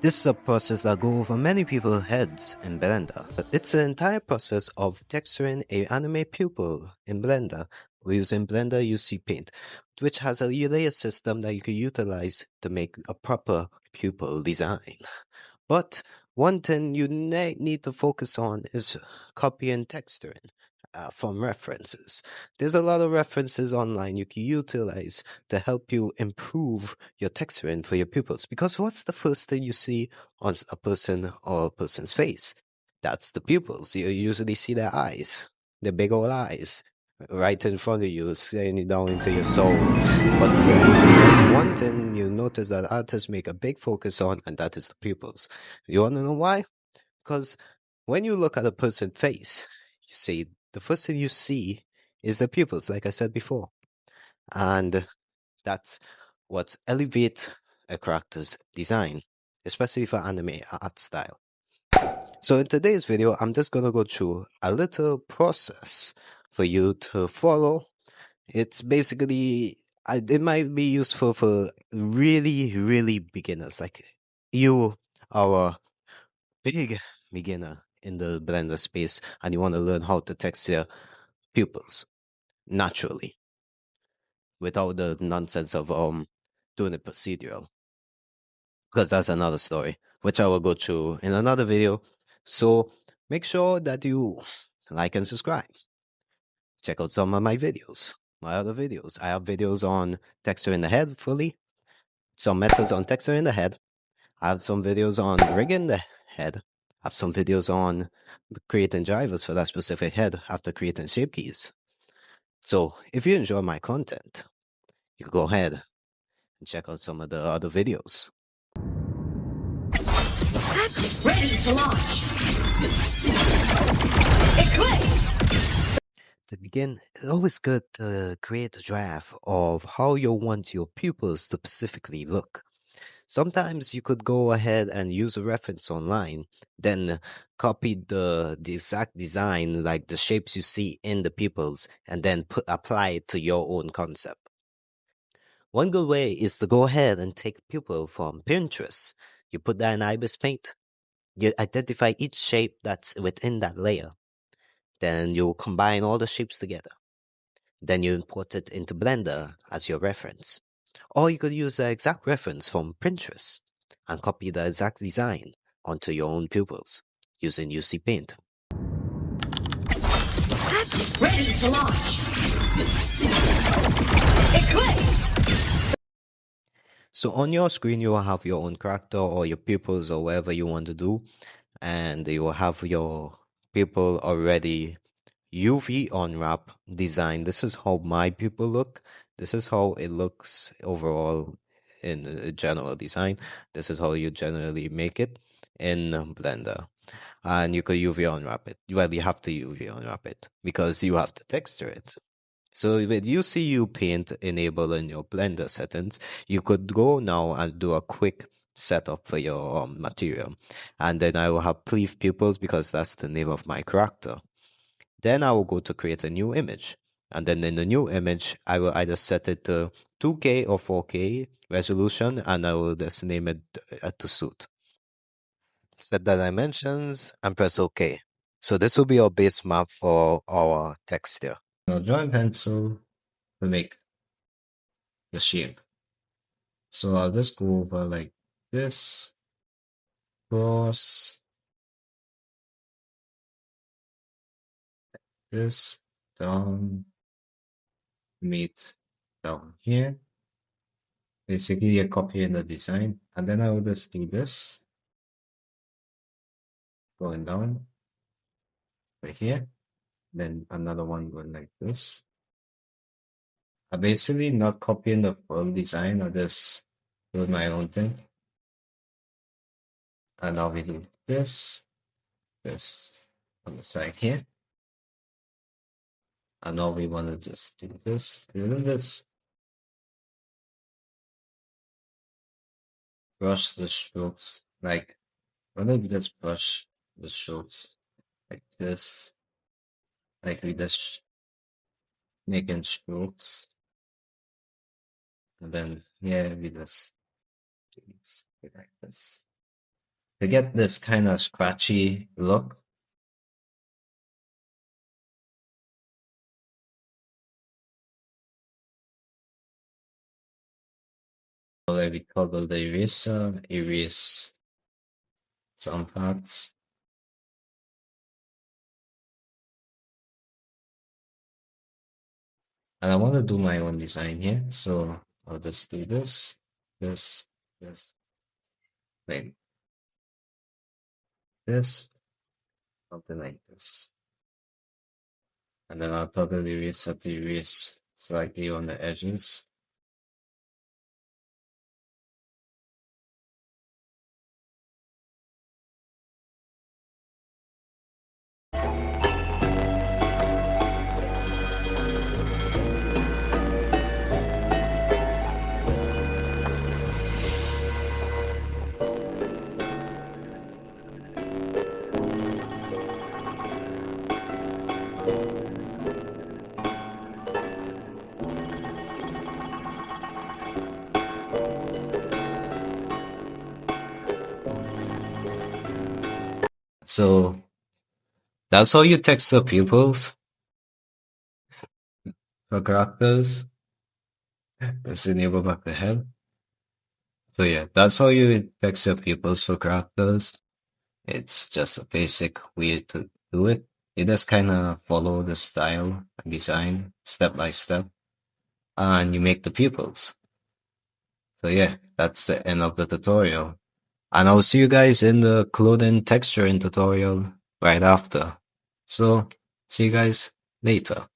This is a process that goes over many people's heads in Blender. It's the entire process of texturing a anime pupil in Blender. We're using Blender Ucupaint, which has a layer system that you can utilize to make a proper pupil design. But one thing you need to focus on is copying texturing from references. There's a lot of references online you can utilize to help you improve your texturing for your pupils. Because what's the first thing you see on a person or a person's face? That's the pupils. You usually see their eyes, the big old eyes, right in front of you, staring down into your soul. But there's one thing you notice that artists make a big focus on, and that is the pupils. You want to know why? Because when you look at a person's face, you see the first thing you see is the pupils, like I said before, and that's what elevates a character's design, especially for anime art style. So in today's video, I'm just gonna go through a little process for you to follow. It's basically it might be useful for really beginners, like you are a big beginner in the Blender space and you want to learn how to texture pupils naturally without the nonsense of doing it procedural, because that's another story which I will go through in another video. So make sure that you like and subscribe. Check out some of my videos, my other videos. I have videos on texture in the head fully, some methods on texture in the head. I have some videos on rigging the head. I have some videos on creating drivers for that specific head after creating shape keys. So if you enjoy my content, you can go ahead and check out some of the other videos. Ready to launch. Eclipse. To begin, it's always good to create a draft of how you want your pupils to specifically look. Sometimes you could go ahead and use a reference online, then copy the exact design, like the shapes you see in the pupils, and then apply it to your own concept. One good way is to go ahead and take a pupil from Pinterest. You put that in Ibis Paint. You identify each shape that's within that layer. Then you combine all the shapes together. Then you import it into Blender as your reference. Or you could use the exact reference from Pinterest and copy the exact design onto your own pupils using Ucupaint. Ready to launch. Eclipse. So on your screen, you will have your own character or your pupils or whatever you want to do. And you will have your pupil already UV unwrap design. This is how my pupil look. This is how it looks overall in a general design. This is how you generally make it in Blender. And you could UV unwrap it. Well, you have to UV unwrap it because you have to texture it. So with Ucupaint enabled in your Blender settings, you could go now and do a quick setup for your material. And then I will have Pleave Pupils because that's the name of my character. Then I will go to create a new image. And then in the new image, I will either set it to 2K or 4K resolution, and I will just name it to suit. Set the dimensions and press OK. So this will be our base map for our texture. Now draw a pencil to make the shape. So I'll just go over like this, cross, this, down, meet down here. Basically, a copy in the design, and then I will just do this, going down right here, then another one going like this. I'm basically not copying the full design, I just do my own thing. And now we do this on the side here. And now we want to just do this, brush the strokes, like, why don't we just brush the strokes like this, like we just making strokes. And then here we just do this like this. to get this kind of scratchy look. Already toggle the eraser, erase some parts. And I want to do my own design here, so I'll just do this, this, then this, something like this. And then I'll toggle eraser to erase slightly on the edges. So that's how you texture pupils for characters. Let's enable back the head. So yeah, that's how you texture pupils for characters. It's just a basic way to do it. You just kind of follow the style and design step by step, and you make the pupils. So yeah, that's the end of the tutorial. And I'll see you guys in the clothing texturing tutorial right after. So see you guys later.